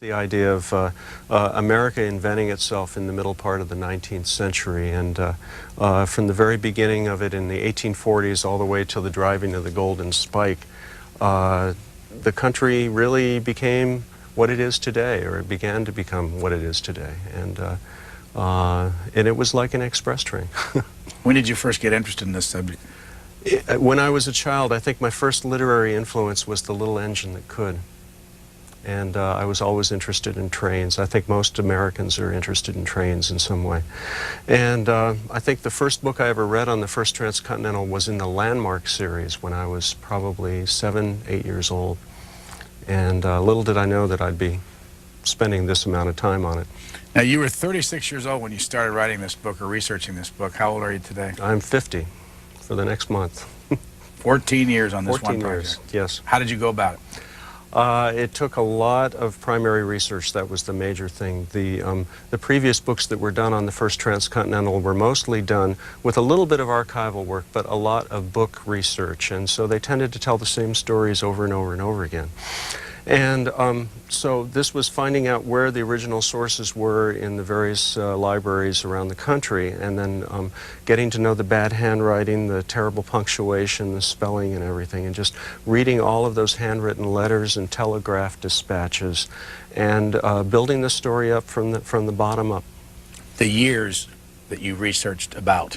The idea of America inventing itself in the middle part of the 19th century, and from the very beginning of it in the 1840s all the way till the driving of the Golden Spike, the country really became what it is today, or it began to become what it is today, and it was like an express train. When did you first get interested in this subject? When I was a child, I think my first literary influence was The Little Engine That Could. And I was always interested in trains. I think most Americans are interested in trains in some way. And I think the first book I ever read on the first Transcontinental was in the Landmark series when I was probably 7, 8 years old. And little did I know that I'd be spending this amount of time on it. Now, you were 36 years old when you started writing this book or researching this book. How old are you today? I'm 50 for the next month. 14 years on this 14 one project. years, yes. How did you go about it? It took a lot of primary research. That was the major thing. The previous books that were done on the first Transcontinental were mostly done with a little bit of archival work, but a lot of book research, and so they tended to tell the same stories over and over and over again. And so this was finding out where the original sources were in the various libraries around the country, and then getting to know the bad handwriting, the terrible punctuation, the spelling and everything, and just reading all of those handwritten letters and telegraph dispatches, and building the story up from the bottom up. The years that you researched about?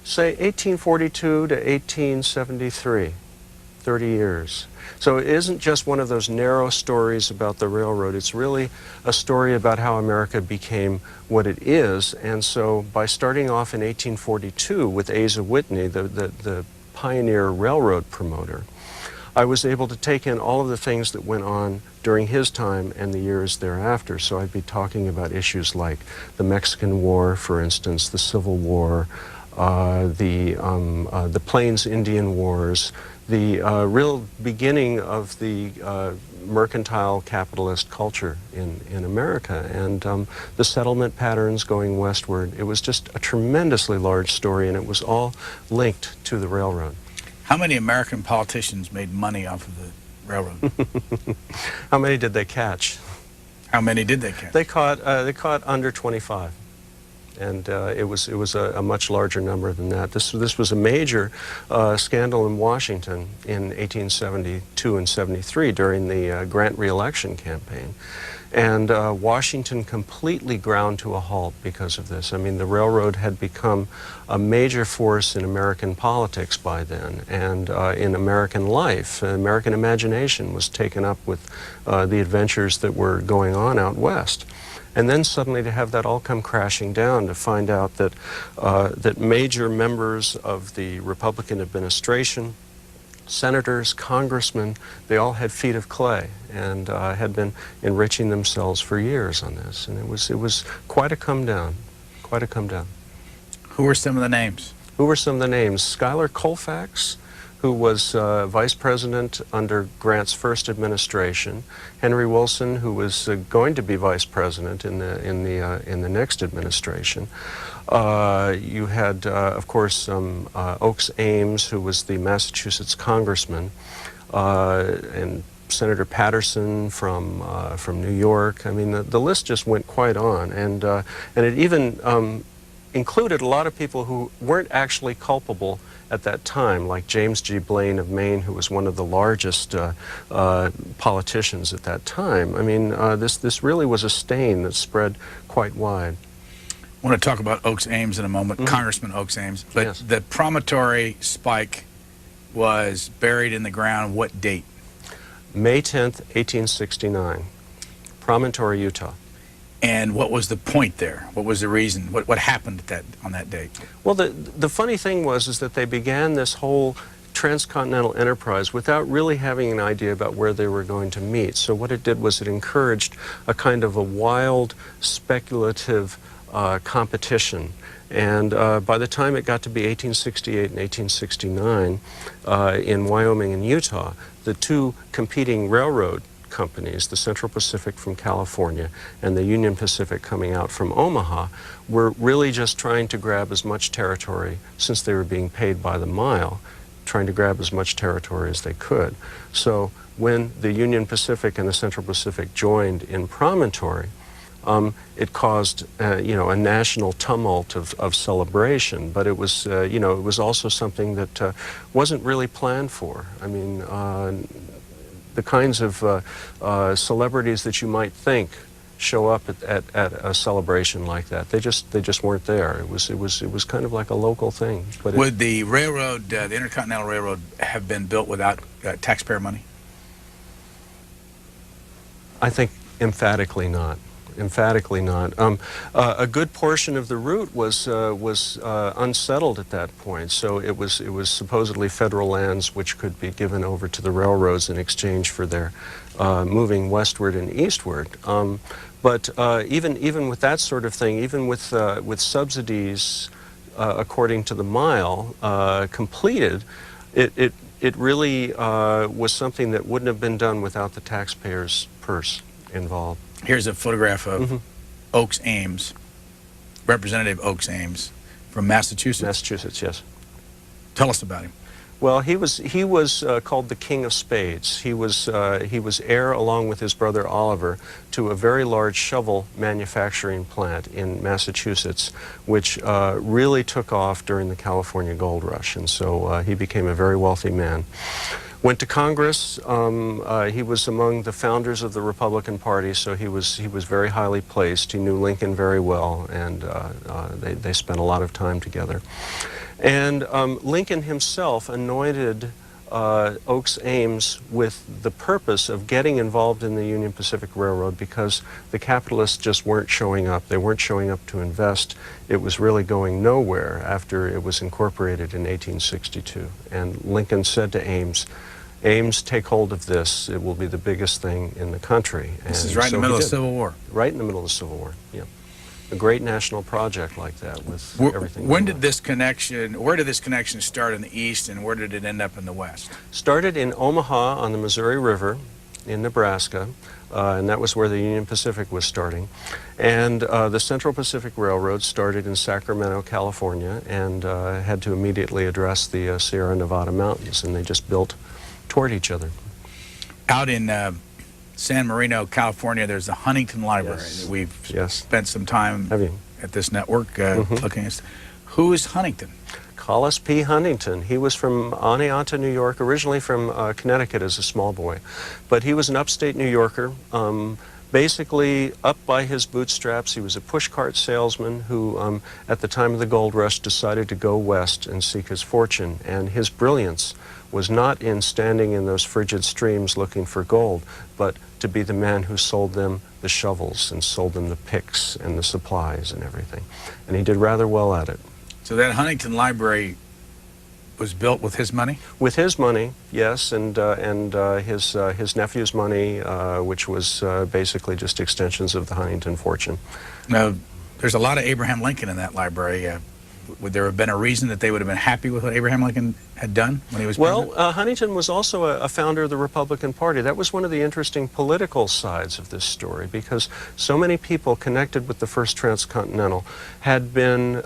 Say 1842 to 1873, 30 years. So it isn't just one of those narrow stories about the railroad. It's really a story about how America became what it is. And so by starting off in 1842 with Asa Whitney, the pioneer railroad promoter, I was able to take in all of the things that went on during his time and the years thereafter. So I'd be talking about issues like the Mexican War, for instance, the Civil War, the Plains Indian Wars, the real beginning of the mercantile capitalist culture in America, and the settlement patterns going westward. It was just a tremendously large story, and it was all linked to the railroad. How many American politicians made money off of the railroad? How many did they catch? How many did they catch? They caught under 25. And it was a much larger number than that. This was a major scandal in Washington in 1872 and 73 during the Grant re-election campaign. And Washington completely ground to a halt because of this. I mean, the railroad had become a major force in American politics by then, and in American life. American imagination was taken up with the adventures that were going on out west. And then suddenly to have that all come crashing down, to find out that, that major members of the Republican administration, senators, congressmen, they all had feet of clay and had been enriching themselves for years on this. And it was quite a come down, quite a come down. Who were some of the names? Who were some of the names? Schuyler Colfax, who was vice president under Grant's first administration. Henry Wilson, who was going to be vice president in the next administration. You had, of course, Oakes Ames, who was the Massachusetts congressman, and Senator Patterson from New York. I mean, the list just went quite on, and it even included a lot of people who weren't actually culpable at that time, like James G. Blaine of Maine, who was one of the largest politicians at that time. I mean, this really was a stain that spread quite wide. I want to talk about Oakes Ames in a moment, Congressman Oakes Ames, but yes. The promontory spike was buried in the ground what date? May 10th, 1869, Promontory, Utah. And what was the point there? What was the reason? What happened on that date? Well, the funny thing is that they began this whole transcontinental enterprise without really having an idea about where they were going to meet. So what it did was it encouraged a kind of a wild, speculative competition. And by the time it got to be 1868 and 1869, in Wyoming and Utah, the two competing railroad companies, the Central Pacific from California and the Union Pacific coming out from Omaha, were really just trying to grab as much territory, since they were being paid by the mile, trying to grab as much territory as they could. So when the Union Pacific and the Central Pacific joined in Promontory, it caused, a national tumult of celebration, but it was, it was also something that wasn't really planned for. I mean, the kinds of celebrities that you might think show up at a celebration like that, they just weren't there. It was kind of like a local thing. But would the railroad, the Intercontinental Railroad, have been built without taxpayer money? I think emphatically not. Emphatically not. A good portion of the route was unsettled at that point, so it was supposedly federal lands which could be given over to the railroads in exchange for their moving westward and eastward. But even with that sort of thing, even with subsidies according to the mile completed, it really was something that wouldn't have been done without the taxpayer's purse involved. Here's a photograph of Oakes Ames, Representative Oakes Ames, from Massachusetts. Massachusetts, yes. Tell us about him. Well, he was called the King of Spades. He was heir, along with his brother Oliver, to a very large shovel manufacturing plant in Massachusetts, which really took off during the California Gold Rush, and so he became a very wealthy man. Went to Congress. He was among the founders of the Republican Party, so he was very highly placed. He knew Lincoln very well, and they spent a lot of time together. And Lincoln himself anointed Oakes Ames with the purpose of getting involved in the Union Pacific Railroad because the capitalists just weren't showing up. They weren't showing up to invest. It was really going nowhere after it was incorporated in 1862. And Lincoln said to Ames, Ames, take hold of this. It will be the biggest thing in the country. This is right in the middle of the Civil War. Right in the middle of the Civil War, yeah. A great national project like that with everything. When did this connection, where did this connection start in the East and where did it end up in the West? Started in Omaha on the Missouri River in Nebraska, and that was where the Union Pacific was starting. And the Central Pacific Railroad started in Sacramento, California, and had to immediately address the Sierra Nevada mountains, and they just built toward each other. Out in San Marino, California, there's the Huntington Library. Yes. We've spent some time at this network looking at. Who is Huntington? Collis P. Huntington. He was from Oneonta, New York, originally from Connecticut as a small boy. But he was an upstate New Yorker, basically up by his bootstraps. He was a pushcart salesman who, at the time of the gold rush, decided to go west and seek his fortune. And his brilliance was not in standing in those frigid streams looking for gold, but to be the man who sold them the shovels and sold them the picks and the supplies and everything. And he did rather well at it. So that Huntington Library was built with his money? With his money, yes, and his nephew's money, which was basically just extensions of the Huntington fortune. Now, there's a lot of Abraham Lincoln in that library. Would there have been a reason that they would have been happy with what Abraham Lincoln had done when he was president? Well, Huntington was also a founder of the Republican Party. That was one of the interesting political sides of this story because so many people connected with the First Transcontinental had been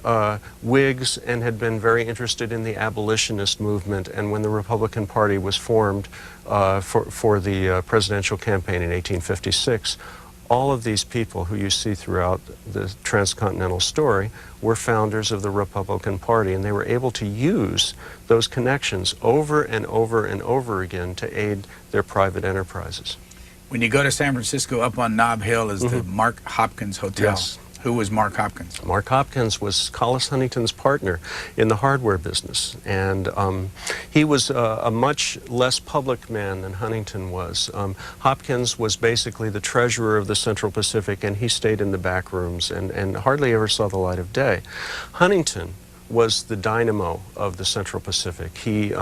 Whigs and had been very interested in the abolitionist movement. And when the Republican Party was formed for the presidential campaign in 1856, all of these people who you see throughout the transcontinental story were founders of the Republican Party, and they were able to use those connections over and over and over again to aid their private enterprises. When you go to San Francisco, up on Nob Hill is the Mark Hopkins Hotel. Yes. Who was Mark Hopkins? Mark Hopkins was Collis Huntington's partner in the hardware business, and he was a much less public man than Huntington was. Hopkins was basically the treasurer of the Central Pacific, and he stayed in the back rooms and hardly ever saw the light of day. Huntington was the dynamo of the Central Pacific. He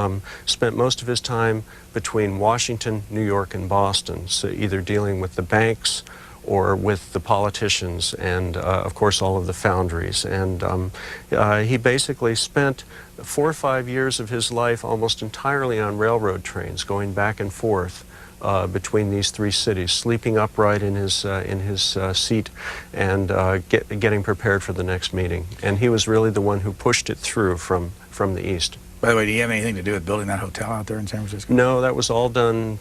spent most of his time between Washington, New York, and Boston, so either dealing with the banks or with the politicians and, of course, all of the foundries. And he basically spent 4 or 5 years of his life almost entirely on railroad trains, going back and forth between these three cities, sleeping upright in his seat and getting prepared for the next meeting. And he was really the one who pushed it through from the east. By the way, do you have anything to do with building that hotel out there in San Francisco? No, that was all done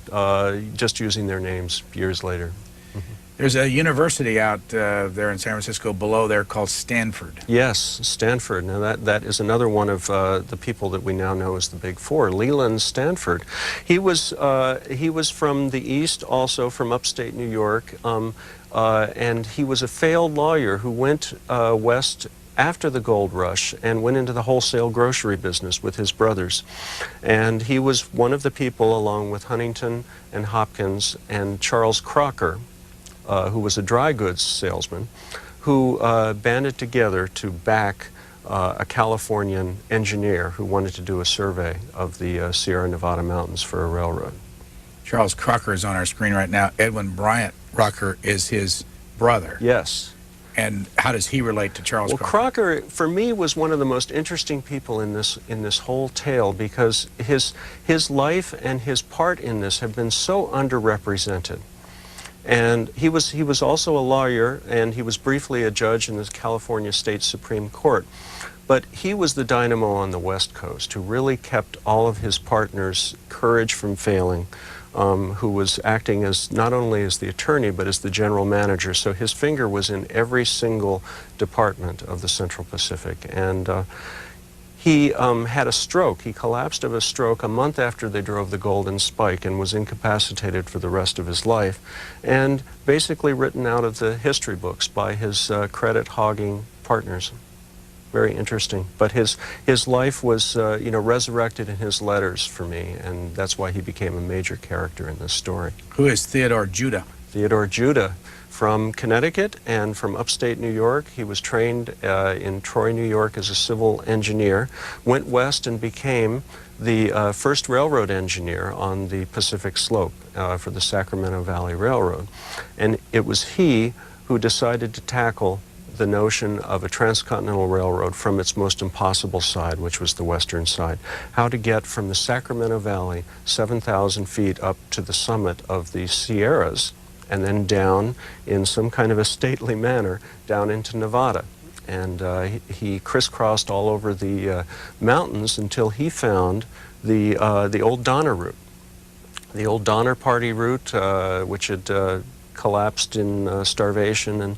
just using their names years later. There's a university out there in San Francisco below there called Stanford. Yes, Stanford. Now that is another one of the people that we now know as the Big Four. Leland Stanford. He was from the East, also from upstate New York, and he was a failed lawyer who went west after the gold rush and went into the wholesale grocery business with his brothers. And he was one of the people, along with Huntington and Hopkins and Charles Crocker, who was a dry goods salesman, who banded together to back a Californian engineer who wanted to do a survey of the Sierra Nevada mountains for a railroad. Charles Crocker is on our screen right now. Edwin Bryant Crocker is his brother. Yes. And how does he relate to Charles Crocker? Well, Crocker, for me, was one of the most interesting people in this whole tale, because his life and his part in this have been so underrepresented. And he was also a lawyer, and he was briefly a judge in the California State Supreme Court. But he was the dynamo on the West Coast who really kept all of his partners' courage from failing, who was acting as not only as the attorney but as the general manager. So his finger was in every single department of the Central Pacific. And he had a stroke. He collapsed of a stroke a month after they drove the Golden Spike and was incapacitated for the rest of his life, and basically written out of the history books by his credit-hogging partners. Very interesting. But his life was resurrected in his letters for me, and that's why he became a major character in this story. Who is Theodore Judah? Theodore Judah, from Connecticut and from upstate New York. He was trained in Troy, New York as a civil engineer, went west and became the first railroad engineer on the Pacific Slope for the Sacramento Valley Railroad. And it was he who decided to tackle the notion of a transcontinental railroad from its most impossible side, which was the western side. How to get from the Sacramento Valley 7,000 feet up to the summit of the Sierras, and then down in some kind of a stately manner down into Nevada. And he crisscrossed all over the mountains until he found the old Donner Route. The old Donner Party route, which had collapsed in starvation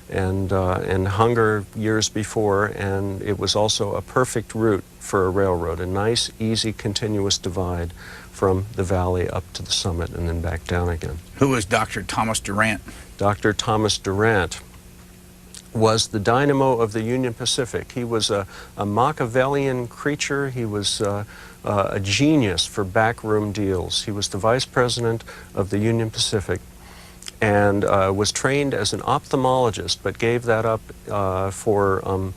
and hunger years before, and it was also a perfect route for a railroad, a nice, easy, continuous divide from the valley up to the summit and then back down again. Who was Dr. Thomas Durant? Dr. Thomas Durant was the dynamo of the Union Pacific. He was a Machiavellian creature. He was a genius for backroom deals. He was the vice president of the Union Pacific and was trained as an ophthalmologist, but gave that up for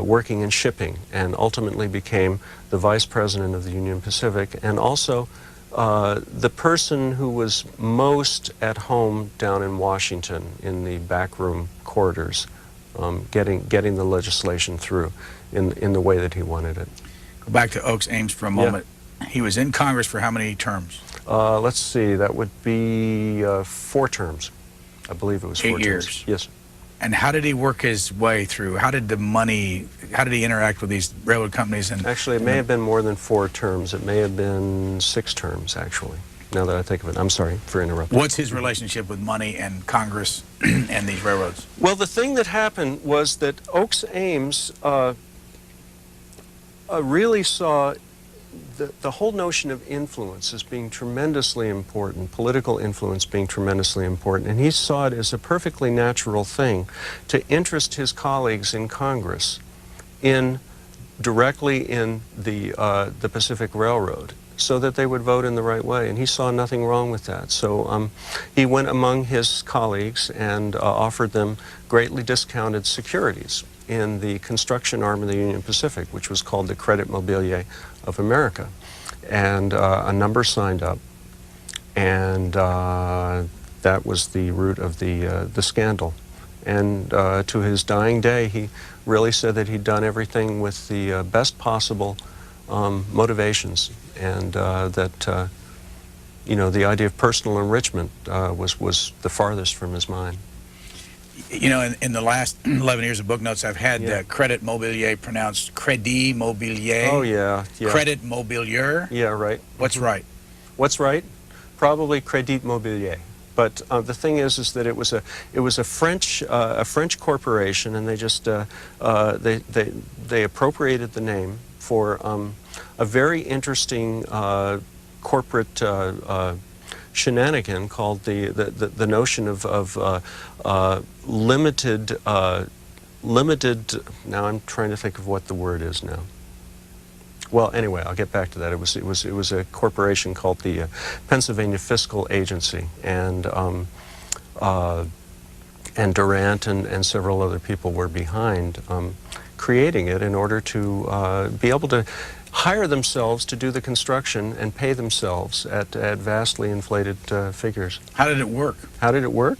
working in shipping, and ultimately became the vice president of the Union Pacific, and also the person who was most at home down in Washington in the backroom corridors, getting the legislation through in the way that he wanted it. Go back to Oaks Ames for a moment. Yeah. He was in Congress for how many terms? Let's see, that would be 4 terms. I believe it was 4 8 years. terms. Yes. And how did he work his way through? How did he interact with these railroad companies? And actually, it may have been more than 4 terms. It may have been 6 terms, actually, now that I think of it. I'm sorry for interrupting. What's his relationship with money and Congress and these railroads? Well, the thing that happened was that Oaks Ames really saw the whole notion of influence as being tremendously important, political influence being tremendously important, and he saw it as a perfectly natural thing to interest his colleagues in Congress directly in the Pacific Railroad, so that they would vote in the right way, and he saw nothing wrong with that. So he went among his colleagues and offered them greatly discounted securities in the construction arm of the Union Pacific, which was called the Credit Mobilier of America. And a number signed up, and that was the root of the scandal. And to his dying day, he really said that he'd done everything with the best possible motivations, and that the idea of personal enrichment was the farthest from his mind. You know, in the last 11 years of book notes, I've had Credit Mobilier pronounced Crédit Mobilier. Oh, yeah. Credit Mobilier. Yeah, right. What's right? What's right? Probably Crédit Mobilier. But the thing is that it was a French corporation, and they just they appropriated the name for a very interesting corporate shenanigan called the notion of limited. Now I'm trying to think of what the word is now. Well, anyway, I'll get back to that. It was a corporation called the Pennsylvania Fiscal Agency, and Durant and several other people were behind creating it in order to be able to hire themselves to do the construction and pay themselves at vastly inflated figures. How did it work? How did it work?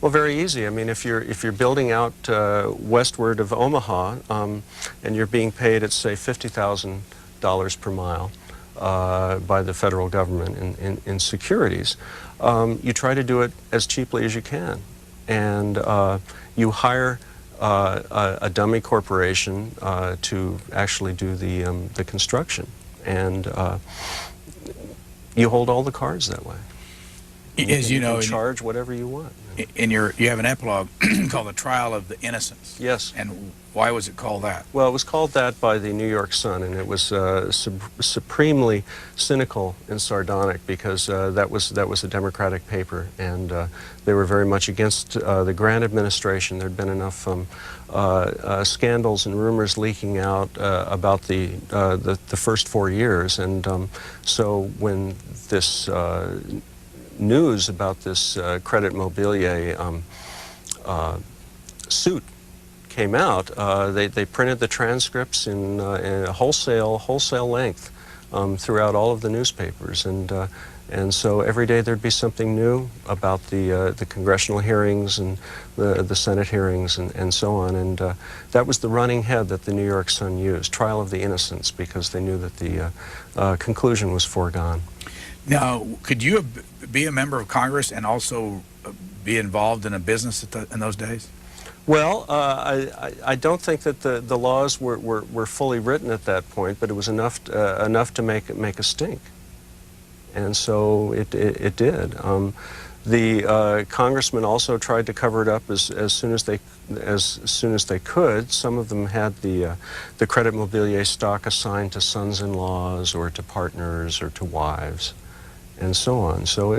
Well, very easy. I mean, if you're building out westward of Omaha and you're being paid at, say, $50,000 per mile by the federal government in securities, you try to do it as cheaply as you can, and you hire a dummy corporation to actually do the construction, and you hold all the cards that way. As you know, can charge whatever you want. You have an epilogue called The Trial of the Innocents. Yes. And why was it called that? Well, it was called that by the New York Sun, and it was supremely cynical and sardonic because that was a Democratic paper, and they were very much against the Grant administration. There'd been enough scandals and rumors leaking out about the first 4 years, and so when this news about this Credit Mobilier suit came out, they printed the transcripts in wholesale length throughout all of the newspapers, and so every day there'd be something new about the congressional hearings and the Senate hearings and so on, and that was the running head that the New York Sun used, Trial of the Innocents, because they knew that the conclusion was foregone. Now, could you be a member of Congress and also be involved in a business in those days? Well, I don't think that the laws were fully written at that point, but it was enough to make a stink, and so it did. The congressmen also tried to cover it up as soon as they could. Some of them had the Credit Mobilier stock assigned to sons-in-laws or to partners or to wives, and so on. So,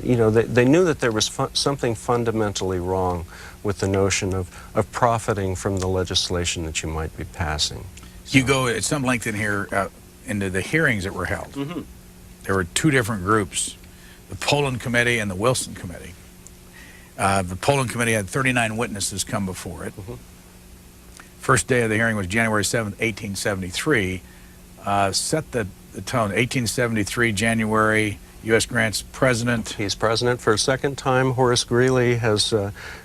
you know, they knew that there was something fundamentally wrong with the notion of profiting from the legislation that you might be passing. So. You go at some length in here into the hearings that were held. Mm-hmm. There were two different groups, the Poland Committee and the Wilson Committee. The Poland Committee had 39 witnesses come before it. Mm-hmm. First day of the hearing was January 7th, 1873. Set the tone. 1873, January, U.S. Grant's president. He's president for a second time. Horace Greeley has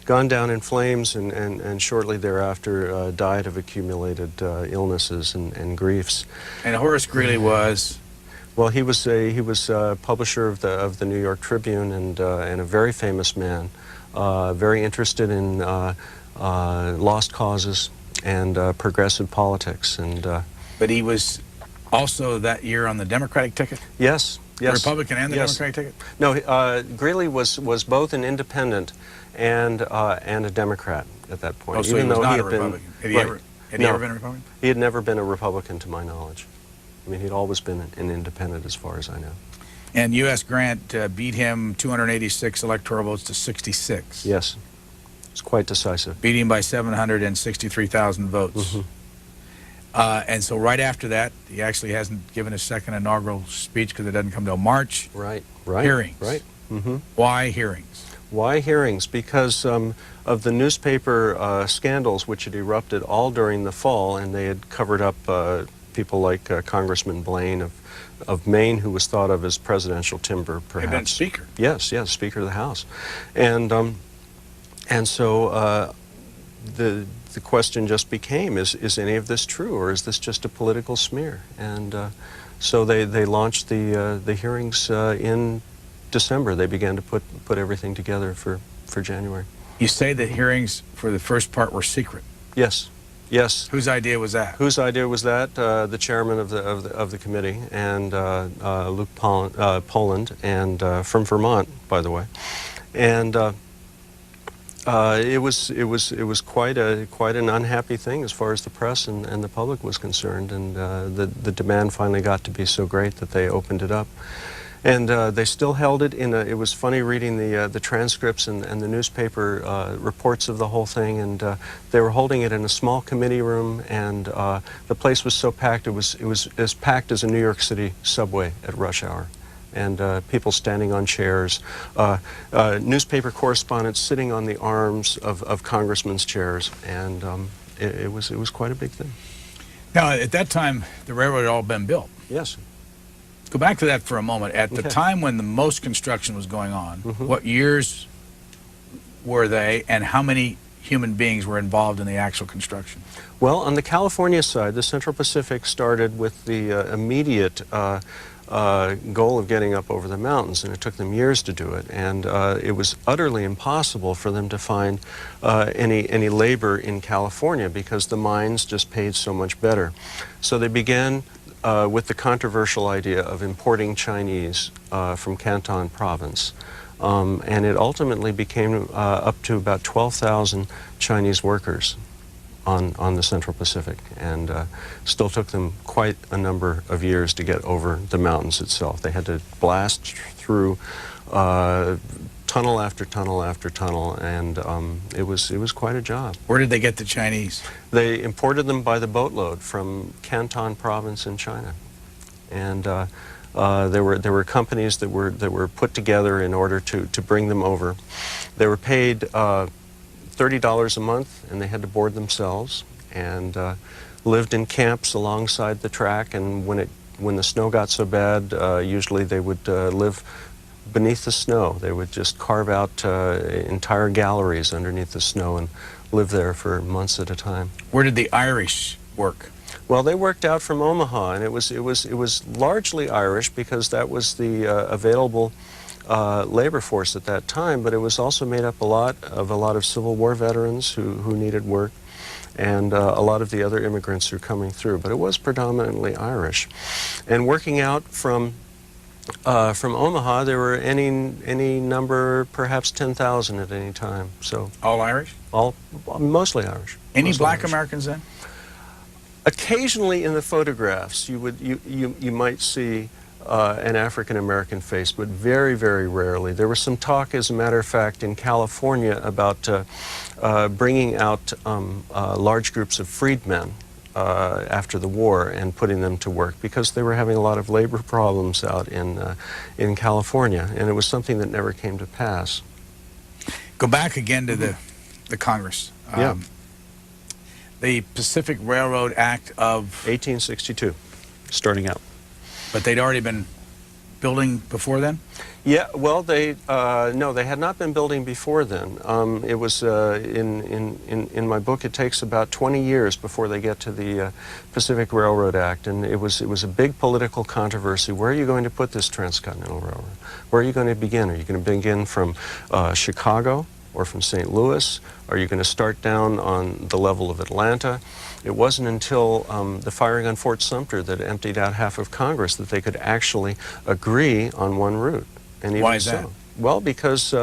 gone down in flames and shortly thereafter died of accumulated illnesses and griefs. And Horace Greeley was? Well, he was publisher of the New York Tribune and a very famous man, very interested in lost causes and progressive politics. But he was also that year on the Democratic ticket? Yes. Yes. The Republican and the Democratic ticket? No, Greeley was both an independent and a Democrat at that point. Oh, so even he was though not he a had been, Republican. Had he ever been a Republican? He had never been a Republican to my knowledge. I mean, he'd always been an independent as far as I know. And U.S. Grant beat him 286 electoral votes to 66. Yes. It's quite decisive. Beat him by 763,000 votes. Mm-hmm. And so right after that, he actually hasn't given his second inaugural speech because it doesn't come till March. Right. Hearings. Right. Mm-hmm. Why hearings? Why hearings? Because of the newspaper scandals which had erupted all during the fall, and they had covered up people like Congressman Blaine of Maine, who was thought of as presidential timber, perhaps. He'd been Speaker. Yes, Speaker of the House. And so the question just became, is any of this true, or is this just a political smear? And so they launched the hearings in December. They began to put everything together for January. You say the hearings for the first part were secret. Yes, yes. Whose idea was that? Whose idea was that? The chairman of the committee, and Luke Poland, and from Vermont, by the way, and it was quite an unhappy thing as far as the press and the public was concerned, and the demand finally got to be so great that they opened it up. And they still held it in it was funny reading the transcripts and the newspaper reports of the whole thing, and they were holding it in a small committee room, and the place was so packed, it was as packed as a New York City subway at rush hour. And people standing on chairs, newspaper correspondents sitting on the arms of congressmen's chairs, and it was quite a big thing. Now, at that time, the railroad had all been built. Yes. Go back to that for a moment. At the time when the most construction was going on, what years were they, and how many human beings were involved in the actual construction? Well, on the California side, the Central Pacific started with the immediate goal of getting up over the mountains, and it took them years to do it, and it was utterly impossible for them to find any labor in California because the mines just paid so much better. So they began with the controversial idea of importing Chinese from Canton province. And it ultimately became up to about 12,000 Chinese workers on the Central Pacific, and still took them quite a number of years to get over the mountains itself. They had to blast through tunnel after tunnel after tunnel, and it was quite a job. Where did they get the Chinese? They imported them by the boatload from Canton province in China, and there were companies that were put together in order to bring them over. They were paid $30 a month, and they had to board themselves, and lived in camps alongside the track. And when the snow got so bad, usually they would live beneath the snow. They would just carve out entire galleries underneath the snow and live there for months at a time. Where did the Irish work? Well, they worked out from Omaha, and it was largely Irish because that was the available labor force at that time. But it was also made up a lot of Civil War veterans who needed work, and a lot of the other immigrants who were coming through. But it was predominantly Irish, and working out from Omaha, there were any number, perhaps 10,000 at any time. So all Irish? Mostly Irish. Any mostly black Irish. Americans then? Occasionally in the photographs, you might see an African American face, but very, very rarely. There was some talk, as a matter of fact, in California about bringing out large groups of freedmen after the war and putting them to work because they were having a lot of labor problems out in California, and it was something that never came to pass. Go back again to the Congress. Yeah. The Pacific Railroad Act of 1862, starting out. But they'd already been building before then? Yeah, well, no, they had not been building before then. It was in my book. It takes about 20 years before they get to the Pacific Railroad Act, and it was a big political controversy. Where are you going to put this Transcontinental Railroad? Where are you going to begin? Are you going to begin from Chicago or from St. Louis? Are you going to start down on the level of Atlanta? It wasn't until the firing on Fort Sumter that emptied out half of Congress that they could actually agree on one route. And even Why is that? Well, because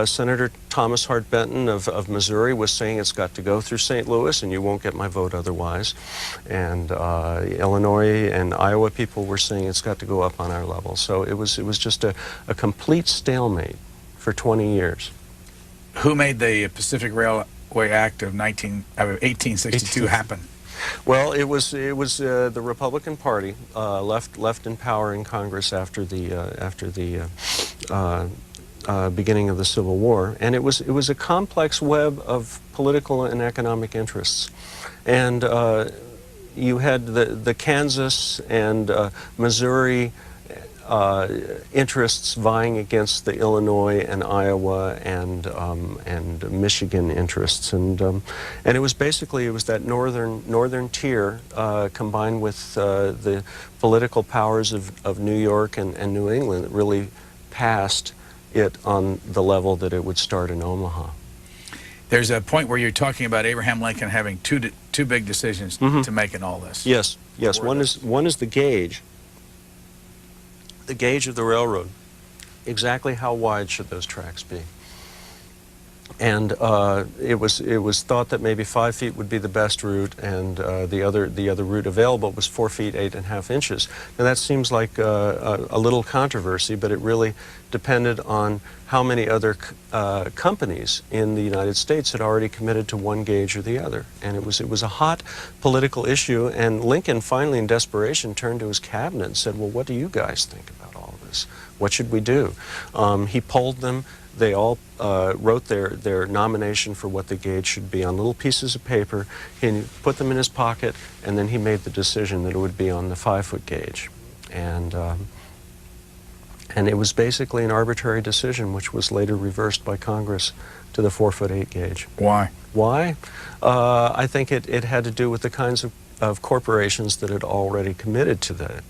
Senator Thomas Hart Benton of Missouri was saying it's got to go through St. Louis and you won't get my vote otherwise. And Illinois and Iowa people were saying it's got to go up on our level. So it was just a complete stalemate for 20 years. Who made the Pacific Railway Act of 1862 happen? Well, it was the Republican Party left in power in Congress after the beginning of the Civil War, and it was a complex web of political and economic interests, and you had the Kansas and Missouri interests vying against the Illinois and Iowa and Michigan interests, and it was that northern tier combined with the political powers of New York and New England that really passed it on the level that it would start in Omaha. There's a point where you're talking about Abraham Lincoln having two big decisions to make in all this. Yes, yes. One is the gauge of the railroad. Exactly how wide should those tracks be? And it was thought that maybe 5 feet would be the best route, and the other route available was 4 feet 8.5 inches. Now that seems like a little controversy, but it really depended on how many other companies in the United States had already committed to one gauge or the other. And it was a hot political issue, and Lincoln finally in desperation turned to his cabinet and said, well, what do you guys think about all of this? What should we do? He polled them. They all wrote their nomination for what the gauge should be on little pieces of paper. He put them in his pocket, and then he made the decision that it would be on the 5-foot gauge. And it was basically an arbitrary decision, which was later reversed by Congress to the 4-foot 8 gauge. Why? Why? I think it had to do with the kinds of corporations that had already committed to that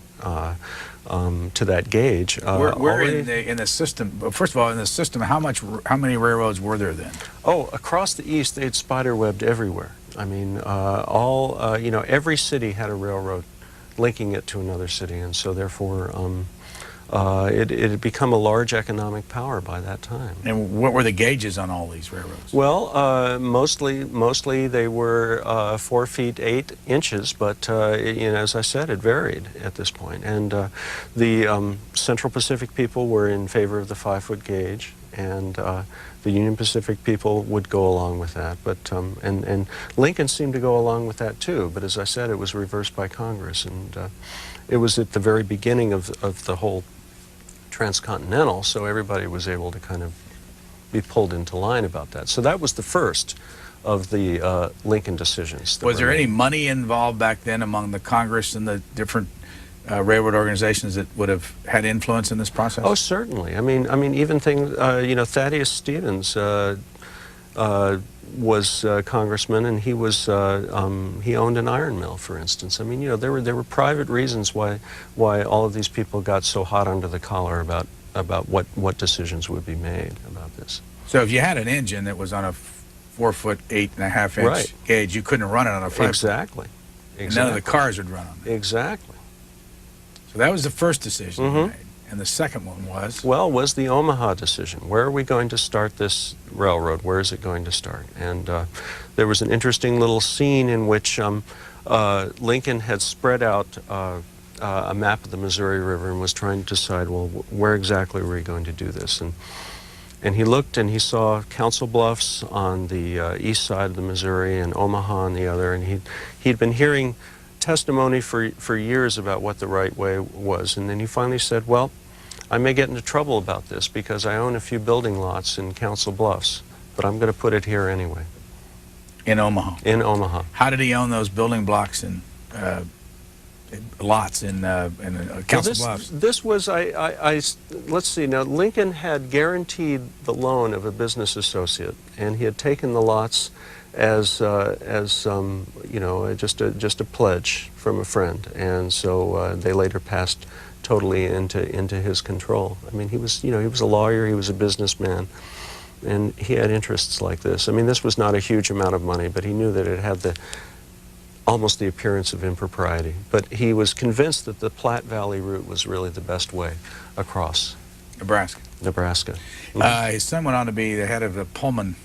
gauge. Where in the system? First of all, in the system, how many railroads were there then? Oh, across the east, they'd spiderwebbed everywhere. I mean, every city had a railroad linking it to another city, and so therefore it had become a large economic power by that time. And what were the gauges on all these railroads? Well, mostly they were 4 feet 8 inches, but as I said, it varied at this point. And the Central Pacific people were in favor of the 5-foot gauge, and the Union Pacific people would go along with that. But and Lincoln seemed to go along with that too. But as I said, it was reversed by Congress, and it was at the very beginning of the whole Transcontinental, so everybody was able to kind of be pulled into line about that. So that was the first of the Lincoln decisions. Was there any money involved back then among the Congress and the different railroad organizations that would have had influence in this process? Oh, certainly. I mean, even things. Thaddeus Stevens was congressman, and he owned an iron mill, for instance. I mean, there were private reasons why all of these people got so hot under the collar about what decisions would be made about this. So if you had an engine that was on a 4-foot 8.5 inch Right. gauge, you couldn't run it on a 5-foot. Exactly. And none of the cars would run on it. Exactly. So that was the first decision you made. And the second one was? Well, was the Omaha decision. Where are we going to start this railroad? Where is it going to start? And there was an interesting little scene in which Lincoln had spread out a map of the Missouri River and was trying to decide, well, where exactly were we going to do this? And he looked and he saw Council Bluffs on the east side of the Missouri and Omaha on the other, and he'd been hearing testimony for years about what the right way was, and then he finally said, well, I may get into trouble about this because I own a few building lots in Council Bluffs, but I'm going to put it here anyway. In Omaha? In Omaha. How did he own those building blocks and lots in Council Bluffs? This was, let's see, now Lincoln had guaranteed the loan of a business associate, and he had taken the lots as just a pledge from a friend, and so they later passed totally into his control. I mean, he was a lawyer, he was a businessman, and he had interests like this. I mean, this was not a huge amount of money, but he knew that it had almost the appearance of impropriety. But he was convinced that the Platte Valley route was really the best way across Nebraska. Mm-hmm. His son went on to be the head of the Pullman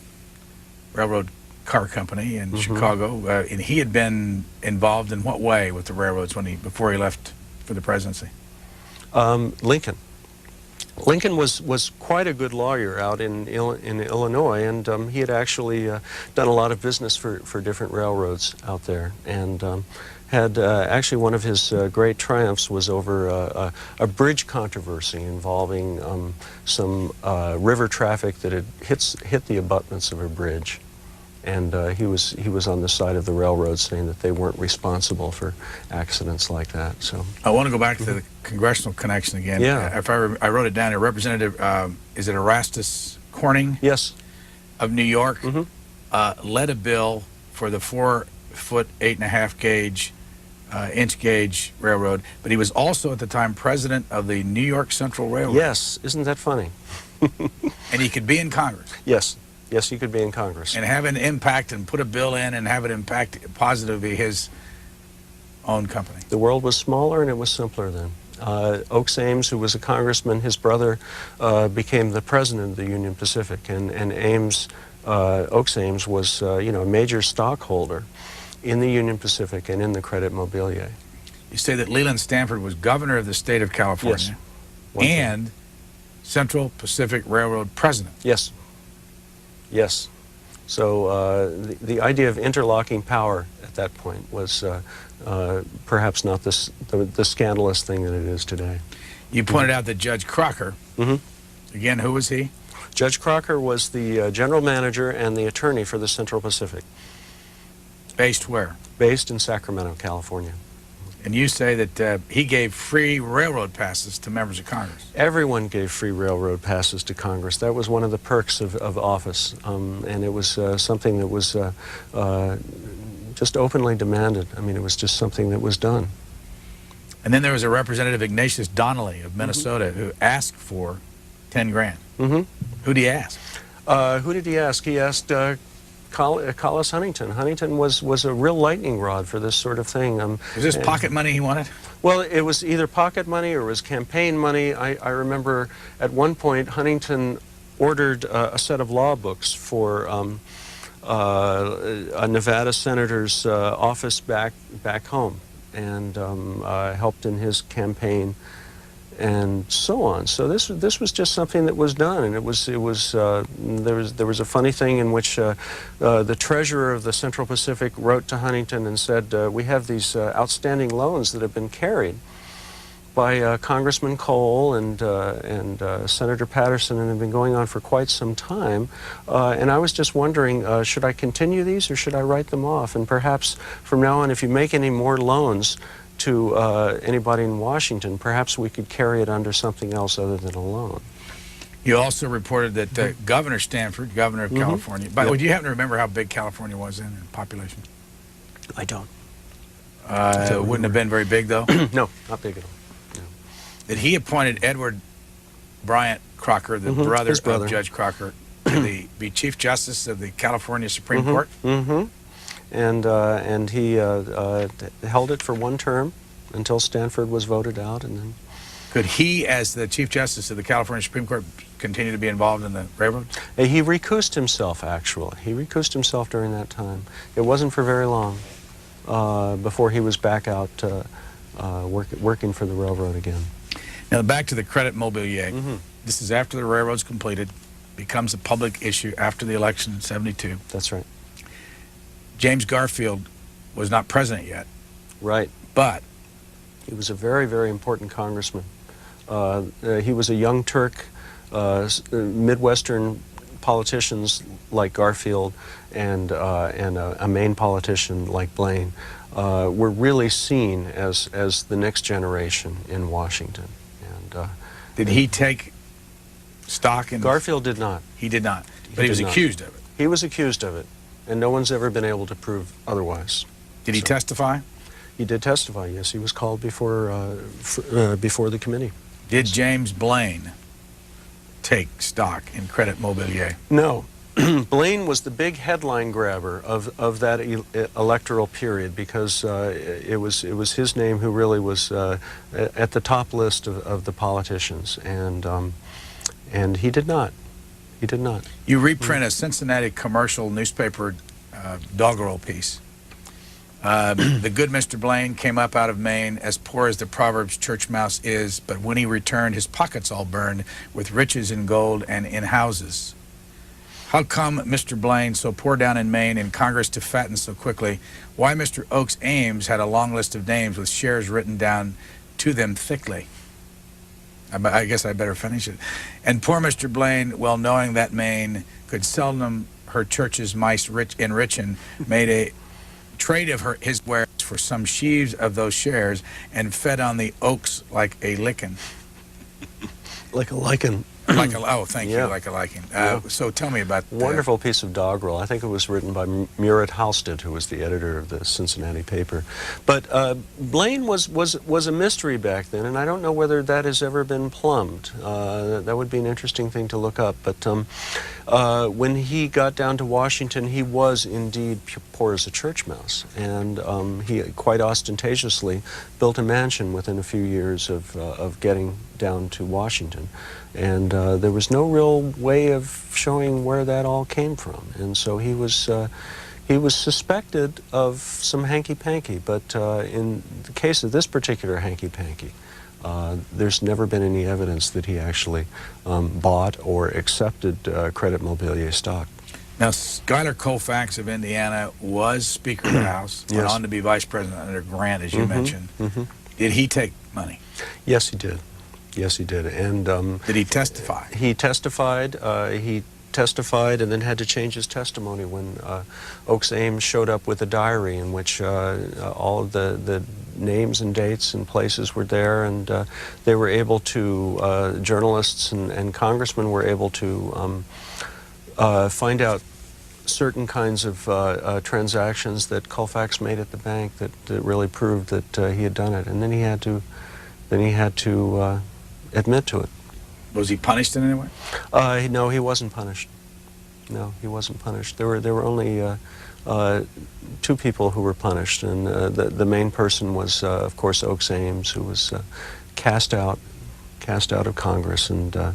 Railroad Car Company in Chicago, and he had been involved in what way with the railroads before he left for the presidency? Lincoln was quite a good lawyer out in Illinois, and he had actually done a lot of business for different railroads out there, and had actually one of his great triumphs was over a bridge controversy involving some river traffic that had hit the abutments of a bridge. And he was on the side of the railroad saying that they weren't responsible for accidents like that. So I want to go back to the congressional connection again. Yeah. If I wrote it down, a representative, is it Erastus Corning? Yes. Of New York, led a bill for the 4-foot 8.5 gauge, inch gauge railroad, but he was also at the time president of the New York Central Railroad. Yes. Isn't that funny? And he could be in Congress. Yes. Yes, he could be in Congress. and have an impact and put a bill in and have it impact positively his own company. The world was smaller and it was simpler then. Oakes Ames, who was a congressman, his brother became the president of the Union Pacific, and Oakes Ames was a major stockholder in the Union Pacific and in the Credit Mobilier. You say that Leland Stanford was governor of the state of California and Central Pacific Railroad president. Yes. Yes. So the idea of interlocking power at that point was perhaps not the scandalous thing that it is today. You pointed out that Judge Crocker, again, who was he? Judge Crocker was the general manager and the attorney for the Central Pacific. Based where? Based in Sacramento, California. And you say that he gave free railroad passes to members of Congress. Everyone gave free railroad passes to Congress. That was one of the perks of office, and it was something that was just openly demanded. I mean, it was just something that was done. And then there was a Representative Ignatius Donnelly of Minnesota who asked for 10 grand. Who did he ask? Who did he ask? He asked Collis Huntington. Huntington was a real lightning rod for this sort of thing. Was this pocket money he wanted? Well, it was either pocket money or it was campaign money. I remember at one point Huntington ordered a set of law books for a Nevada senator's office back home, and helped in his campaign and so on. So this was just something that was done, and there was a funny thing in which the treasurer of the Central Pacific wrote to Huntington and said, we have these outstanding loans that have been carried by Congressman Cole and Senator Patterson, and have been going on for quite some time, and I was just wondering, should I continue these or should I write them off? And perhaps from now on, if you make any more loans to anybody in Washington, perhaps we could carry it under something else other than a loan. You also reported that Governor Stanford, governor of California, by the way, do you happen to remember how big California was in population? I don't. It wouldn't have been very big, though? No, not big at all. No. That he appointed Edward Bryant Crocker, the brother of Judge Crocker, to be Chief Justice of the California Supreme Court? And he held it for one term until Stanford was voted out, and then. Could he, as the Chief Justice of the California Supreme Court, continue to be involved in the railroads? He recused himself, actually. He recused himself during that time. It wasn't for very long before he was back out working for the railroad again. Now, back to the Credit Mobilier. This is after the railroad's completed, becomes a public issue after the election in '72. That's right. James Garfield was not president yet. Right. But he was a very, very important congressman. He was a young Turk. Midwestern politicians like Garfield and a Maine politician like Blaine were really seen as the next generation in Washington. And did he take stock in? Garfield did not. He did not. But he was accused of it. He was accused of it, and no one's ever been able to prove otherwise. Did he testify? He did testify, yes. He was called before the committee. Did James Blaine take stock in Credit Mobilier? No. Blaine was the big headline grabber of that electoral period, because it was his name who really was at the top list of the politicians, and he did not. He did not. You reprint a Cincinnati commercial newspaper doggerel piece. The good Mr. Blaine came up out of Maine as poor as the Proverbs church mouse is, but when he returned, his pockets all burned with riches in gold and in houses. How come Mr. Blaine, so poor down in Maine, in Congress to fatten so quickly? Why Mr. Oakes Ames had a long list of names with shares written down to them thickly? I guess I better finish it. And poor Mr. Blaine, well knowing that Maine could seldom her church's mice enrichen, made a trade of his wares for some sheaves of those shares and fed on the oaks like a lichen. Like a lichen. Oh, thank you, like a lichen. So tell me about that. Wonderful piece of doggerel. I think it was written by Murat Halstead, who was the editor of the Cincinnati paper. But Blaine was a mystery back then, and I don't know whether that has ever been plumbed. That would be an interesting thing to look up. But When he got down to Washington, he was indeed poor as a church mouse, and he quite ostentatiously built a mansion within a few years of getting down to Washington. And there was no real way of showing where that all came from, and so he was suspected of some hanky-panky, but in the case of this particular hanky-panky, there's never been any evidence that he actually bought or accepted Credit Mobilier stock. Now, Schuyler Colfax of Indiana was Speaker of the House, went Yes. on to be Vice President under Grant, as you mentioned. Did he take money? Yes, he did. Yes, he did. And Did he testify? he testified. He testified and then had to change his testimony when Oakes Ames showed up with a diary in which all of the names and dates and places were there, and they were able to, journalists and congressmen were able to find out certain kinds of transactions that Colfax made at the bank that really proved that he had done it, and then he had to admit to it. Was he punished in any way? No, he wasn't punished. No, he wasn't punished. There were only two people who were punished, and the main person was, of course, Oakes Ames, who was cast out of Congress and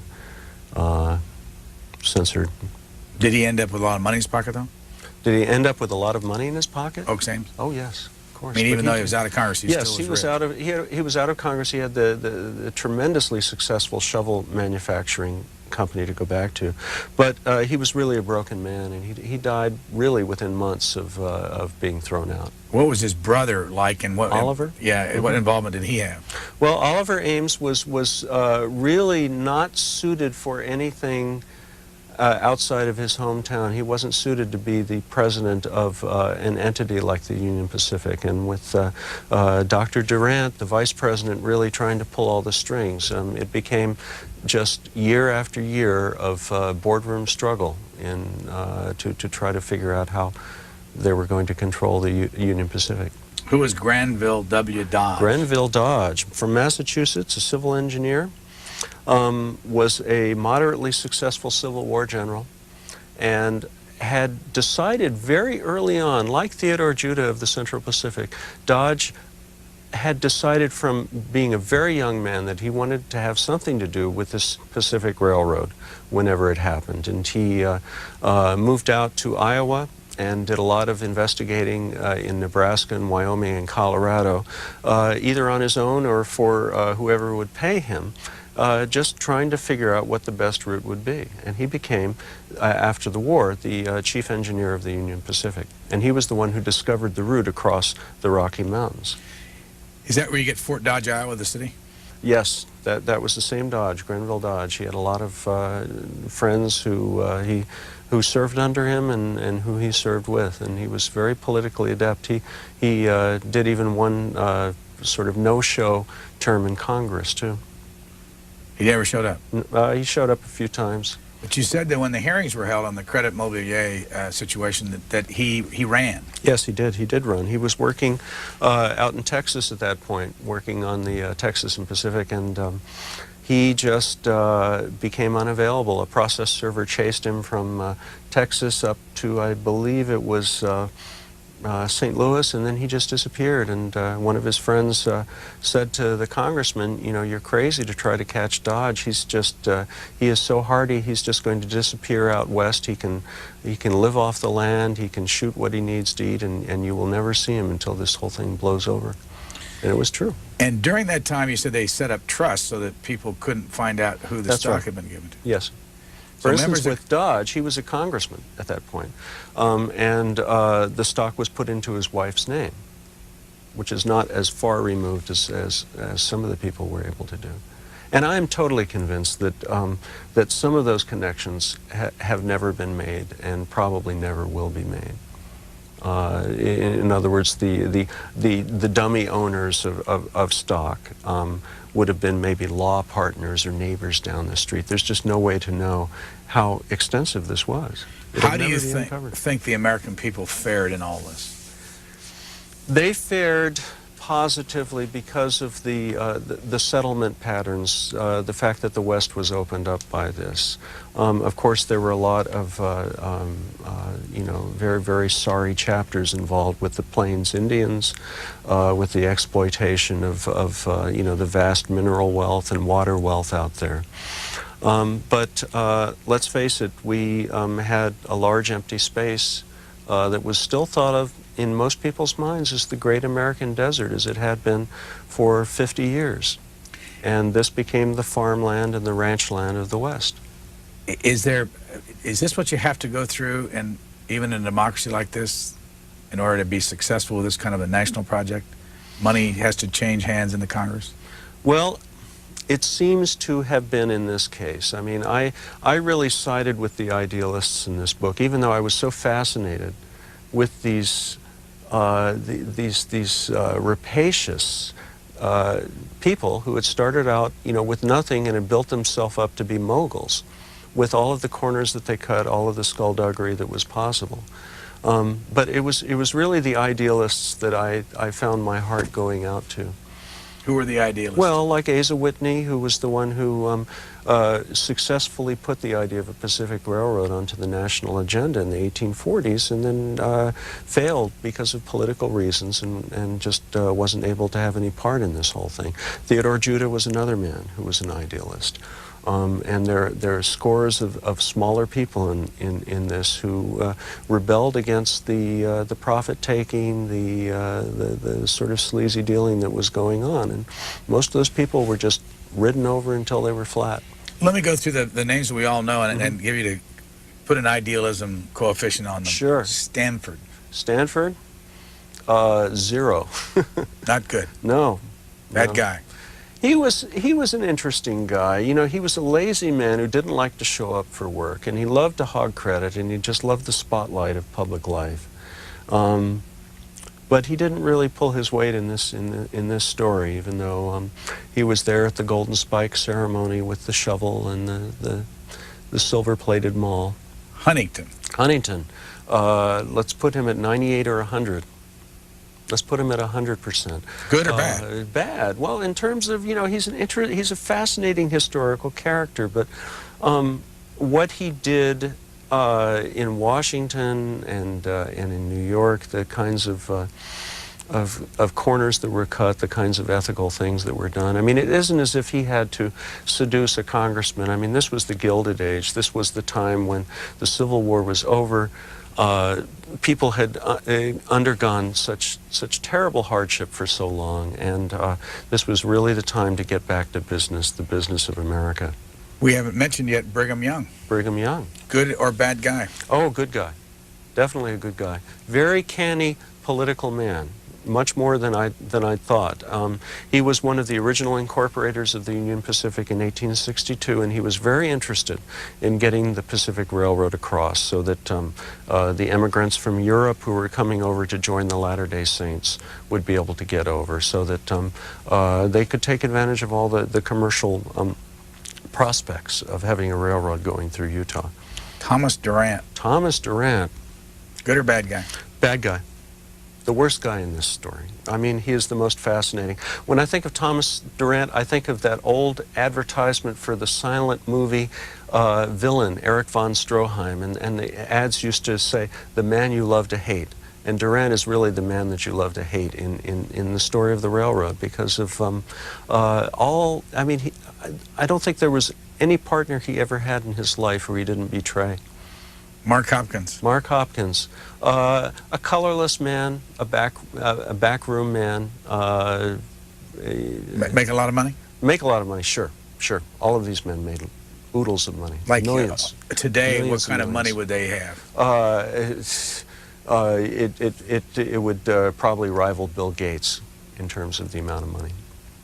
censored. Did he end up with a lot of money in his pocket, though? Did he end up with a lot of money in his pocket? Oakes Ames? Oh yes, of course. I mean, even But though he was out of Congress, he yes, still he was was rich. out of he was out of Congress. He had the tremendously successful shovel manufacturing company to go back to, but he was really a broken man, and he died really within months of being thrown out. What was his brother like, and what? Oliver? Yeah, what involvement did he have? Well, Oliver Ames was really not suited for anything outside of his hometown. He wasn't suited to be the president of an entity like the Union Pacific, and with Dr. Durant, the vice president, really trying to pull all the strings, it became just year after year of boardroom struggle to try to figure out how they were going to control the Union Pacific. Who was Granville W. Dodge? Granville Dodge, from Massachusetts, a civil engineer, was a moderately successful Civil War general, and had decided very early on, like Theodore Judah of the Central Pacific, Dodge had decided from being a very young man that he wanted to have something to do with this Pacific Railroad whenever it happened. And he moved out to Iowa and did a lot of investigating in Nebraska and Wyoming and Colorado, either on his own or for whoever would pay him, just trying to figure out what the best route would be. And he became, after the war, the chief engineer of the Union Pacific. And he was the one who discovered the route across the Rocky Mountains. Is that where you get Fort Dodge, Iowa, the city? Yes, that was the same Dodge, Granville Dodge. He had a lot of friends who served under him and who he served with, and he was very politically adept. He did even one sort of no-show term in Congress, too. He never showed up. He showed up a few times. But you said that when the hearings were held on the Credit Mobilier situation that he ran. Yes, he did. He did run. He was working out in Texas at that point, working on the Texas and Pacific, and he just became unavailable. A process server chased him from Texas up to, I believe it was St. Louis, and then he just disappeared. And one of his friends said to the congressman, you know, you're crazy to try to catch Dodge. He's just, he is so hardy, he's just going to disappear out west. He can live off the land, he can shoot what he needs to eat, and you will never see him until this whole thing blows over. And it was true. And during that time, you said they set up trusts so that people couldn't find out who the That's stock right. had been given to. Yes. So For instance, members of- with Dodge, he was a congressman at that point, and the stock was put into his wife's name, which is not as far removed as some of the people were able to do. And I am totally convinced that that some of those connections have never been made and probably never will be made. In other words, the dummy owners of stock would have been maybe law partners or neighbors down the street. There's just no way to know how extensive this was. How do you think the American people fared in all this? They fared positively because of the settlement patterns, the fact that the West was opened up by this. Of course, there were a lot of very, very sorry chapters involved with the Plains Indians, with the exploitation of the vast mineral wealth and water wealth out there. But let's face it, we had a large empty space that was still thought of in most people's minds as the Great American Desert, as it had been for 50 years. And this became the farmland and the ranch land of the West. Is this what you have to go through, and even in a democracy like this, in order to be successful with this kind of a national project? Money has to change hands in the Congress? Well, it seems to have been in this case. I mean, I really sided with the idealists in this book, even though I was so fascinated with these rapacious people who had started out, with nothing and had built themselves up to be moguls, with all of the corners that they cut, all of the skullduggery that was possible. But it was really the idealists that I found my heart going out to. Who were the idealists? Well, like Asa Whitney, who was the one who successfully put the idea of a Pacific Railroad onto the national agenda in the 1840s, and then failed because of political reasons, and just wasn't able to have any part in this whole thing. Theodore Judah was another man who was an idealist. And there are scores of smaller people in this who rebelled against the profit-taking, the sort of sleazy dealing that was going on. And most of those people were just ridden over until they were flat. Let me go through the names that we all know and give you to put an idealism coefficient on them. Sure. Stanford. Stanford? 0. Not good. No. Bad No. guy. He was an interesting guy. He was a lazy man who didn't like to show up for work, and he loved to hog credit, and he just loved the spotlight of public life. But he didn't really pull his weight in this story, even though he was there at the Golden Spike ceremony with the shovel and the silver-plated maul. Huntington. Huntington. Let's put him at 98 or 100. Let's put him at 100%. Good or bad? Bad. Well, in terms of, he's a fascinating historical character, but what he did in Washington and in New York, the kinds of corners that were cut, the kinds of ethical things that were done. I mean, it isn't as if he had to seduce a congressman. I mean, this was the Gilded Age. This was the time when the Civil War was over. People had undergone such terrible hardship for so long, and this was really the time to get back to business, the business of America. We haven't mentioned yet Brigham Young. Brigham Young. Good or bad guy? Oh, good guy. Definitely a good guy. Very canny political man. Much more than I thought. He was one of the original incorporators of the Union Pacific in 1862, and he was very interested in getting the Pacific Railroad across so that the immigrants from Europe who were coming over to join the Latter-day Saints would be able to get over, so that they could take advantage of all the commercial prospects of having a railroad going through Utah. Thomas Durant. Thomas Durant. Good or bad guy? Bad guy. The worst guy in this story. I mean, he is the most fascinating. When I think of Thomas Durant, I think of that old advertisement for the silent movie villain, Erich von Stroheim, and the ads used to say, "The man you love to hate." And Durant is really the man that you love to hate in the story of the railroad, because of I mean, I don't think there was any partner he ever had in his life where he didn't betray. Mark Hopkins. Mark Hopkins, a colorless man, a backroom man. Make a lot of money? Make a lot of money, sure. All of these men made oodles of money, like millions. Today, millions what kind of money millions. would they have? It would probably rival Bill Gates in terms of the amount of money.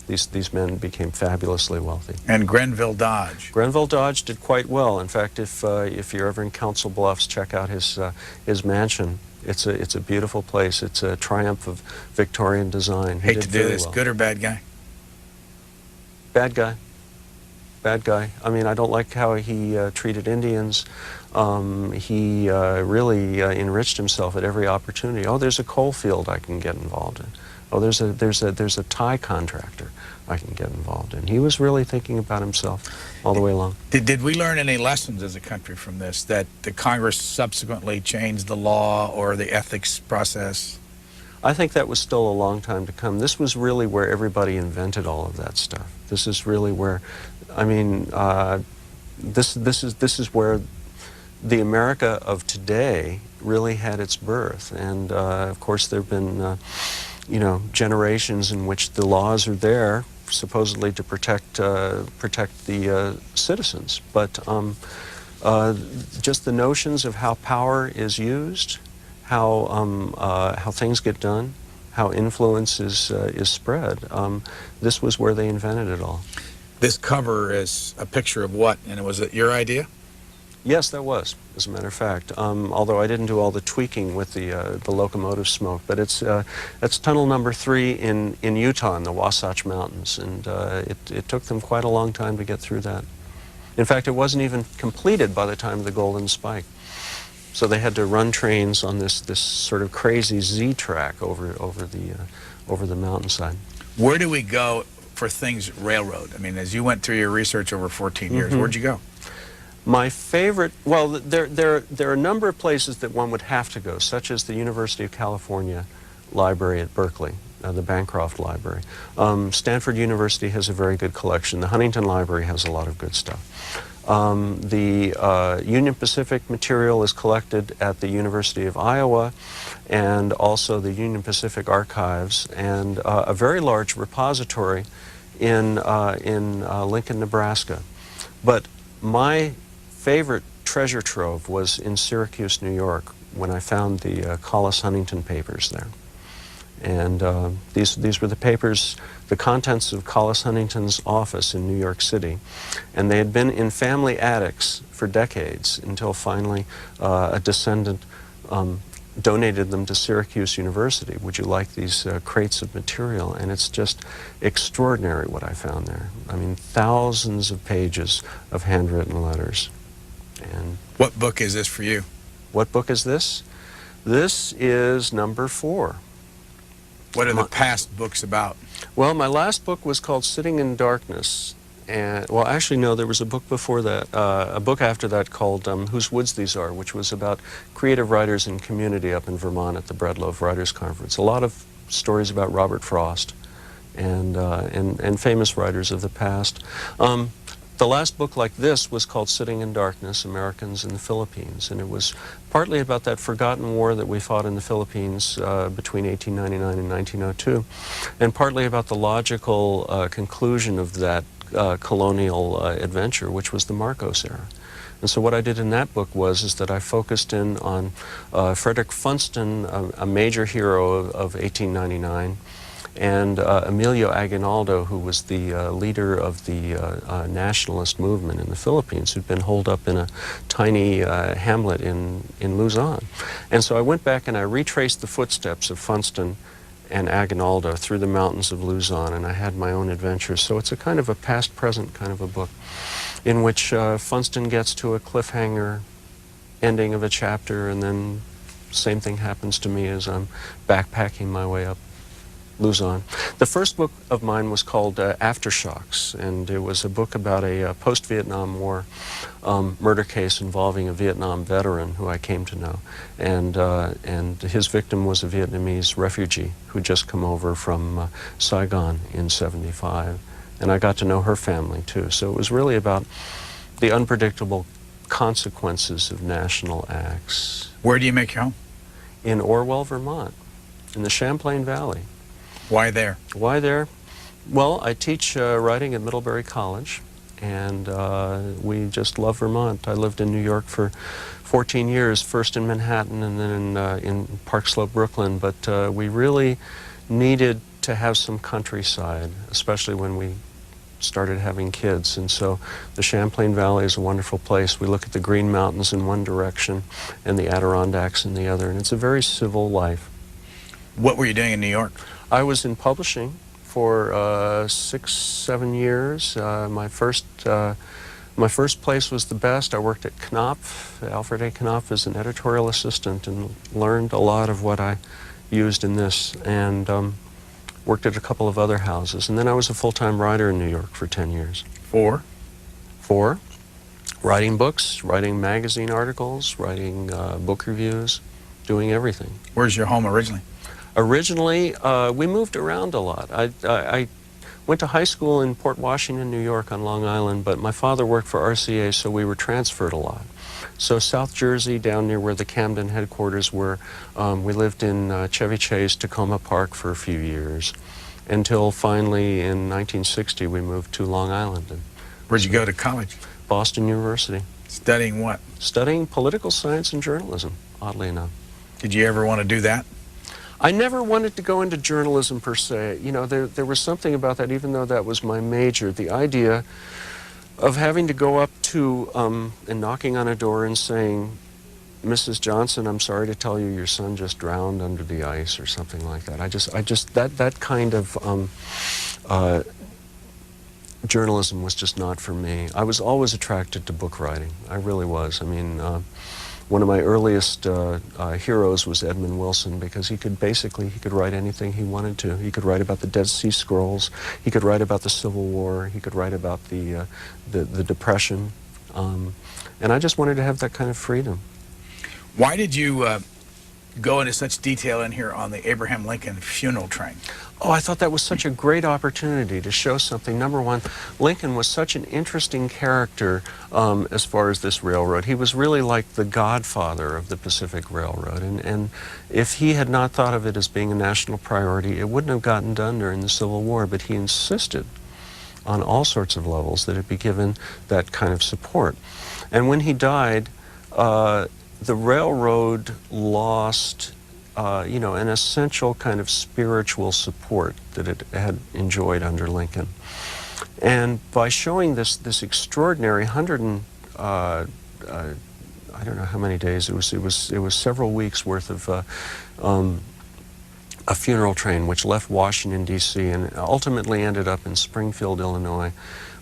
These men became fabulously wealthy. And Grenville Dodge. Grenville Dodge did quite well. In fact, if you're ever in Council Bluffs, check out his mansion. It's a beautiful place. It's a triumph of Victorian design. He Hate did to do very this. well. Good or bad guy? Bad guy. Bad guy. I mean, I don't like how he treated Indians. He really enriched himself at every opportunity. Oh, there's a coal field I can get involved in. Oh, there's a tie contractor I can get involved in. He was really thinking about himself all the way along. Did we learn any lessons as a country from this, that the Congress subsequently changed the law or the ethics process? I think that was still a long time to come. This was really where everybody invented all of that stuff. This is really where, I mean, this is where the America of today really had its birth. And of course, there have been, you know, generations in which the laws are there supposedly to protect the citizens, but just the notions of how power is used, how things get done, how influence is spread. This was where they invented it all. This cover is a picture of what, and was it your idea? Yes, that was, as a matter of fact. Although I didn't do all the tweaking with the locomotive smoke, but it's tunnel number 3 in Utah in the Wasatch Mountains, and it took them quite a long time to get through that. In fact, it wasn't even completed by the time of the Golden Spike. So they had to run trains on this sort of crazy Z track over the mountainside. Where do we go for things railroad? I mean, as you went through your research over 14 years, where'd you go? My favorite, well, there are a number of places that one would have to go, such as the University of California Library at Berkeley, the Bancroft Library. Stanford University has a very good collection. The Huntington Library has a lot of good stuff. The Union Pacific material is collected at the University of Iowa, and also the Union Pacific Archives, and a very large repository in Lincoln, Nebraska. But my favorite treasure trove was in Syracuse, New York, when I found the Collis Huntington papers there. And these were the papers, the contents of Collis Huntington's office in New York City. And they had been in family attics for decades until finally a descendant donated them to Syracuse University. Would you like these crates of material? And it's just extraordinary what I found there. I mean, thousands of pages of handwritten letters. And what book is this for you? What book is this? This is number 4. What are the past books about? Well, my last book was called Sitting in Darkness. And, well, actually, no, there was a book before that, a book after that called Whose Woods These Are, which was about creative writers and community up in Vermont at the Bread Loaf Writers Conference. A lot of stories about Robert Frost and famous writers of the past. The last book like this was called Sitting in Darkness, Americans in the Philippines, and it was partly about that forgotten war that we fought in the Philippines between 1899 and 1902, and partly about the logical conclusion of that colonial adventure, which was the Marcos era. And so what I did in that book is that I focused in on Frederick Funston, a major hero of 1899, and Emilio Aguinaldo, who was the leader of the nationalist movement in the Philippines, who'd been holed up in a tiny hamlet in Luzon. And so I went back and I retraced the footsteps of Funston and Aguinaldo through the mountains of Luzon, and I had my own adventures. So it's a kind of a past-present kind of a book in which Funston gets to a cliffhanger ending of a chapter, and then same thing happens to me as I'm backpacking my way up Luzon. The first book of mine was called Aftershocks, and it was a book about a post-Vietnam War murder case involving a Vietnam veteran who I came to know, and his victim was a Vietnamese refugee who'd just come over from Saigon in '75, and I got to know her family too. So it was really about the unpredictable consequences of national acts. Where do you make your home? In Orwell, Vermont, in the Champlain Valley. Why there? Why there? Well, I teach writing at Middlebury College, and we just love Vermont. I lived in New York for 14 years, first in Manhattan and then in Park Slope, Brooklyn, but we really needed to have some countryside, especially when we started having kids, and so the Champlain Valley is a wonderful place. We look at the Green Mountains in one direction and the Adirondacks in the other, and it's a very civil life. What were you doing in New York? I was in publishing for 6, 7 years. My first place was the best. I worked at Knopf, Alfred A. Knopf, as an editorial assistant, and learned a lot of what I used in this. And worked at a couple of other houses, and then I was a full-time writer in New York for 10 years. For writing books, writing magazine articles, writing book reviews, doing everything. Where's your home originally? Originally, we moved around a lot. I went to high school in Port Washington, New York on Long Island, but my father worked for RCA, so we were transferred a lot. So South Jersey, down near where the Camden headquarters were, we lived in Chevy Chase, Tacoma Park for a few years, until finally in 1960 we moved to Long Island. Where'd you go to college? Boston University. Studying what? Studying political science and journalism, oddly enough. Did you ever want to do that? I never wanted to go into journalism per se. You know, there was something about that, even though that was my major, the idea of having to go up to and knocking on a door and saying, Mrs. Johnson, I'm sorry to tell you your son just drowned under the ice, or something like that. That kind of journalism was just not for me. I was always attracted to book writing. I really was. I mean, one of my earliest heroes was Edmund Wilson, because he could write anything he wanted to. He could write about the Dead Sea Scrolls. He could write about the Civil War. He could write about the Depression. And I just wanted to have that kind of freedom. Why did you go into such detail in here on the Abraham Lincoln funeral train? Oh, I thought that was such a great opportunity to show something. Number one, Lincoln was such an interesting character as far as this railroad. He was really like the godfather of the Pacific Railroad. And if he had not thought of it as being a national priority, it wouldn't have gotten done during the Civil War. But he insisted on all sorts of levels that it be given that kind of support. And when he died, the railroad lost you know, an essential kind of spiritual support that it had enjoyed under Lincoln. And by showing this extraordinary I don't know how many days, it was several weeks worth of a funeral train which left Washington, D.C. and ultimately ended up in Springfield, Illinois.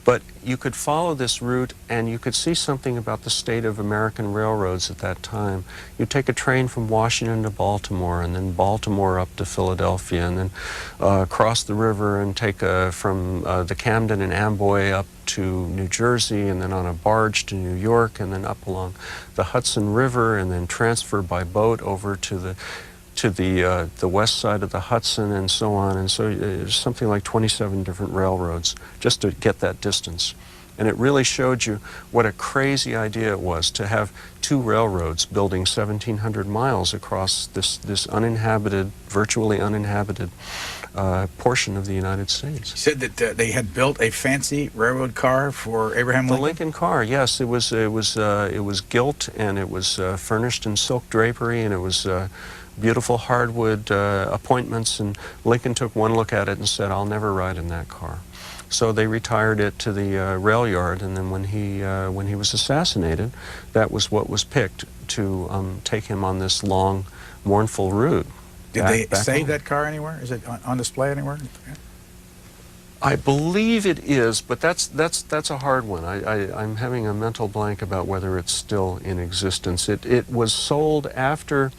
But you could follow this route and you could see something about the state of American railroads at that time. You'd take a train from Washington to Baltimore, and then Baltimore up to Philadelphia, and then cross the river and take from the Camden and Amboy up to New Jersey, and then on a barge to New York, and then up along the Hudson River, and then transfer by boat over to the west side of the Hudson, and so on. And so there's something like 27 different railroads just to get that distance. And it really showed you what a crazy idea it was to have two railroads building 1,700 miles across this uninhabited, virtually uninhabited portion of the United States. You said that they had built a fancy railroad car for Abraham Lincoln? The Lincoln car, yes. It was gilt, and it was furnished in silk drapery, and it was beautiful hardwood appointments, and Lincoln took one look at it and said, I'll never ride in that car. So they retired it to the rail yard, and then when he was assassinated, that was what was picked to take him on this long, mournful route. Did they save that car anywhere? Is it on display anywhere? I believe it is, but that's a hard one. I'm having a mental blank about whether it's still in existence. It was sold after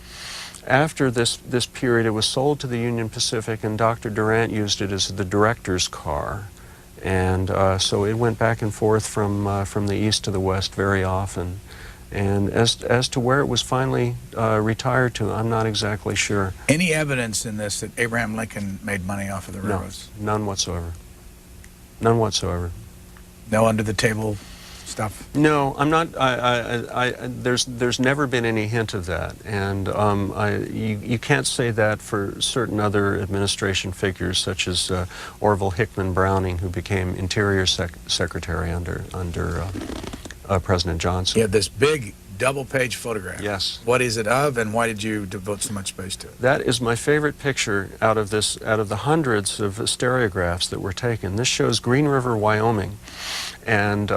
this period. It was sold to the Union Pacific, and Dr. Durant used it as the director's car. And so it went back and forth from the east to the west very often. And as to where it was finally retired to, I'm not exactly sure. Any evidence in this that Abraham Lincoln made money off of the railroads? No, none whatsoever. None whatsoever. No under-the-table stuff? No, I'm not. There's never been any hint of that, and you can't say that for certain other administration figures, such as Orville Hickman Browning, who became Interior Secretary under President Johnson. You have this big double-page photograph. Yes. What is it of, and why did you devote so much space to it? That is my favorite picture out of the hundreds of stereographs that were taken. This shows Green River, Wyoming, and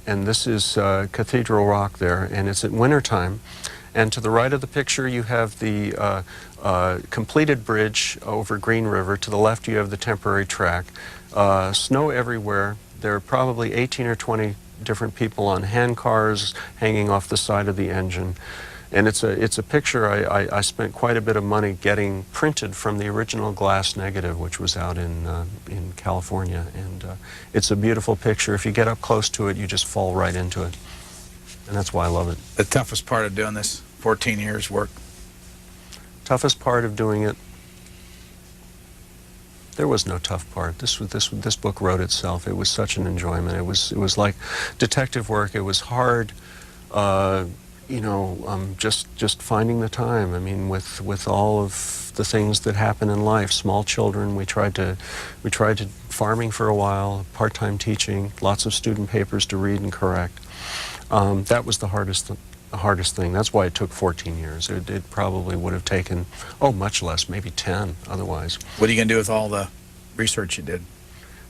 this is Cathedral Rock there, and it's at wintertime. And to the right of the picture, you have the completed bridge over Green River. To the left, you have the temporary track. Snow everywhere. There are probably 18 or 20 different people on hand cars hanging off the side of the engine. And it's a picture I spent quite a bit of money getting printed from the original glass negative, which was out in California. And it's a beautiful picture. If you get up close to it, you just fall right into it. And that's why I love it. The toughest part of doing this 14 years work? Toughest part of doing it? There was no tough part. This book wrote itself. It was such an enjoyment. It was like detective work. It was hard. You know, just finding the time. I mean, with all of the things that happen in life, small children. We tried to farming for a while, part-time teaching, lots of student papers to read and correct. That was the hardest thing. That's why it took 14 years. It probably would have taken, much less, maybe 10 otherwise. What are you going to do with all the research you did?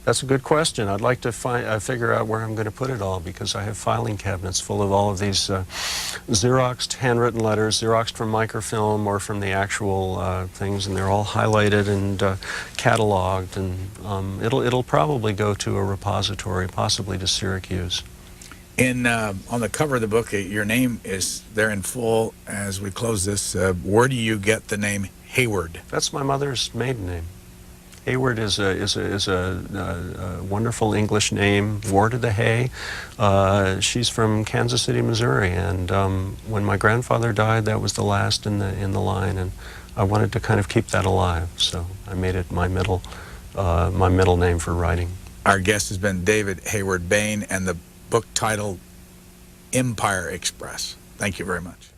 That's a good question. I'd like to figure out where I'm going to put it all, because I have filing cabinets full of all of these Xeroxed handwritten letters, Xeroxed from microfilm or from the actual things, and they're all highlighted and cataloged, and it'll probably go to a repository, possibly to Syracuse. On the cover of the book, your name is there in full as we close this. Where do you get the name Hayward? That's my mother's maiden name. Hayward is a wonderful English name, Ward of the Hay. She's from Kansas City, Missouri, and when my grandfather died, that was the last in the line, and I wanted to kind of keep that alive, so I made it my middle name for writing. Our guest has been David Hayward Bain, and the book titled Empire Express. Thank you very much.